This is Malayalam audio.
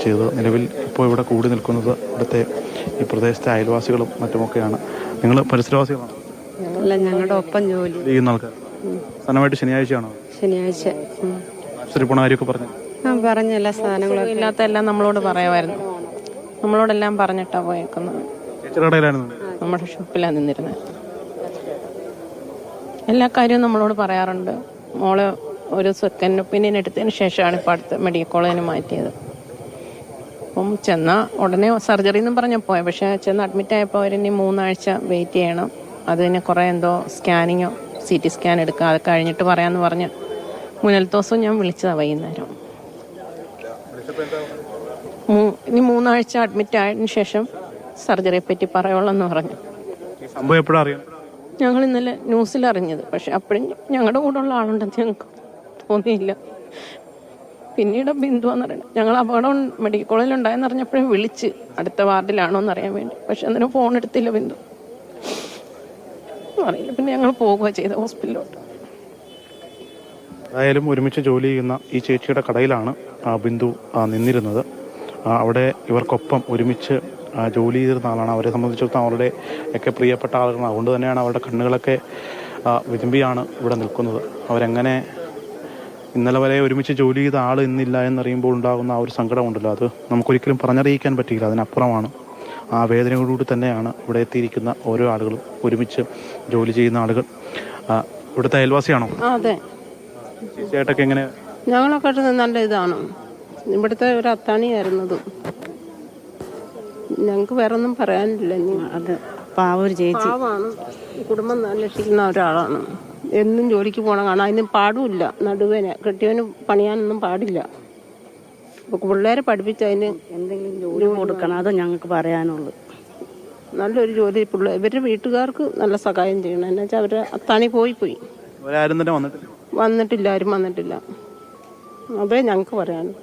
ചെയ്തത്. നിലവിൽ ഇപ്പോൾ ഇവിടെ കൂടി നിൽക്കുന്നത് ഇവിടുത്തെ ഈ പ്രദേശത്തെ അയൽവാസികളും മറ്റുമൊക്കെയാണ്. നിങ്ങൾ പരിസരവാസികളാണോ? അല്ല, ഞങ്ങളുടെ ഒപ്പം ജോലി ചെയ്യുന്ന ആൾക്കാർ സ്ഥലമായിട്ട് ശനിയാഴ്ചയാണോ? ശനിയാഴ്ച ആശുപത്രി പോണ കാര്യമൊക്കെ പറഞ്ഞു? പറഞ്ഞ എല്ലാ സാധനങ്ങളും ഇല്ലാത്ത എല്ലാം നമ്മളോട് പറയുമായിരുന്നു. നമ്മളോടെല്ലാം പറഞ്ഞിട്ടാണ് പോയേക്കുന്നത്. ചേച്ചിയുടെ കടയിലായിരുന്നു? നമ്മുടെ ഷോപ്പിലാണ് നിന്നിരുന്നത്. എല്ലാ കാര്യവും നമ്മളോട് പറയാറുണ്ട്. മോള് ഒരു സെക്കൻഡ് ഒപ്പീനിയൻ എടുത്തതിന് ശേഷമാണ് ഇപ്പോൾ അടുത്ത് മെഡിക്കൽ കോളേജിന് മാറ്റിയത്. അപ്പം ചെന്ന ഉടനെ സർജറി എന്നും പറഞ്ഞാൽ പോയത്. പക്ഷേ ചെന്ന് അഡ്മിറ്റ് ആയപ്പോൾ അവരിനി 3 ആഴ്ച വെയിറ്റ് ചെയ്യണം. അതിന് കുറേ എന്തോ സ്കാനിങ്ങോ CT സ്കാൻ എടുക്കുക, അത് കഴിഞ്ഞിട്ട് പറയാമെന്ന് പറഞ്ഞ് മുന്നിലത്തെ ദിവസം ഞാൻ വിളിച്ചതാണ് വൈകുന്നേരം. ഇനി 3 ആഴ്ച അഡ്മിറ്റ് ആയതിനു ശേഷം സർജറിയെ പറ്റി പറയുള്ളൂ പറഞ്ഞു. സംഭവം എപ്പോഴാണ് അറിയാം? ഞങ്ങൾ ഇന്നലെ ന്യൂസിൽ അറിഞ്ഞത്. പക്ഷെ അപ്പോഴും ഞങ്ങളുടെ കൂടെ ഉള്ള ആളുണ്ടെന്ന് ഞങ്ങൾക്ക് തോന്നിയില്ല. പിന്നീട് ബിന്ദു എന്നറിയണം, ഞങ്ങൾ അപകടം മെഡിക്കൽ കോളേജിൽ ഉണ്ടായെന്ന് അറിഞ്ഞപ്പോഴും വിളിച്ച് അടുത്ത വാർഡിലാണോ എന്ന് അറിയാൻ വേണ്ടി. പക്ഷെ അതിന് ഫോൺ എടുത്തില്ല ബിന്ദു. അറിയില്ല. പിന്നെ ഞങ്ങൾ പോകുക ചെയ്ത ഹോസ്പിറ്റലിലോട്ട്. ഏതായാലും ഒരുമിച്ച് ജോലി ചെയ്യുന്ന ഈ ചേച്ചിയുടെ കടയിലാണ് ബിന്ദു നിന്നിരുന്നത്. അവിടെ ഇവർക്കൊപ്പം ഒരുമിച്ച് ജോലി ചെയ്തിരുന്ന ആളാണ്. അവരെ സംബന്ധിച്ചിടത്തോളം അവരുടെ ഒക്കെ പ്രിയപ്പെട്ട ആളുകളാണ്. അതുകൊണ്ട് തന്നെയാണ് അവരുടെ കണ്ണുകളൊക്കെ വിതുമ്പിയാണ് ഇവിടെ നിൽക്കുന്നത്. അവരെങ്ങനെ ഇന്നലെ വരെ ഒരുമിച്ച് ജോലി ചെയ്ത ആൾ ഇന്നില്ല എന്നറിയുമ്പോൾ ഉണ്ടാകുന്ന ആ ഒരു സങ്കടമുണ്ടല്ലോ, അത് നമുക്കൊരിക്കലും പറഞ്ഞറിയിക്കാൻ പറ്റിയില്ല. അതിനപ്പുറമാണ്. ആ വേദനയോടുകൂടി തന്നെയാണ് ഇവിടെ എത്തിയിരിക്കുന്ന ഓരോ ആളുകളും, ഒരുമിച്ച് ജോലി ചെയ്യുന്ന ആളുകൾ. ഇവിടുത്തെ അയൽവാസിയാണോ? അതെ. ചേട്ടൊക്കെ എങ്ങനെ? ഞങ്ങളൊക്കെ നല്ല ഇതാണ്. ഇവിടുത്തെ ഒരു അത്താണിയായിരുന്നത്. ഞങ്ങൾക്ക് വേറെ ഒന്നും പറയാനില്ല. അത് പാവൊരു ചേച്ചി പാവാണ്. കുടുംബം അന്വേഷിക്കുന്ന ഒരാളാണ്. എന്നും ജോലിക്ക് പോകണം. കാണാൻ അതിന് പാടുമില്ല. നടുവേന കെട്ടിയവന് പണിയാനൊന്നും പാടില്ല. പിള്ളേരെ പഠിപ്പിച്ച് അതിന് എന്തെങ്കിലും ജോലി കൊടുക്കണം, അത് ഞങ്ങൾക്ക് പറയാനുള്ളൂ. നല്ലൊരു ജോലി ഇവരുടെ വീട്ടുകാർക്ക് നല്ല സഹായം ചെയ്യണം. എന്നു വെച്ചാൽ അവരുടെ അത്താണി പോയി വന്നിട്ടില്ല. ആരും വന്നിട്ടില്ല. അതേ ഞങ്ങൾക്ക് പറയാനുള്ളൂ.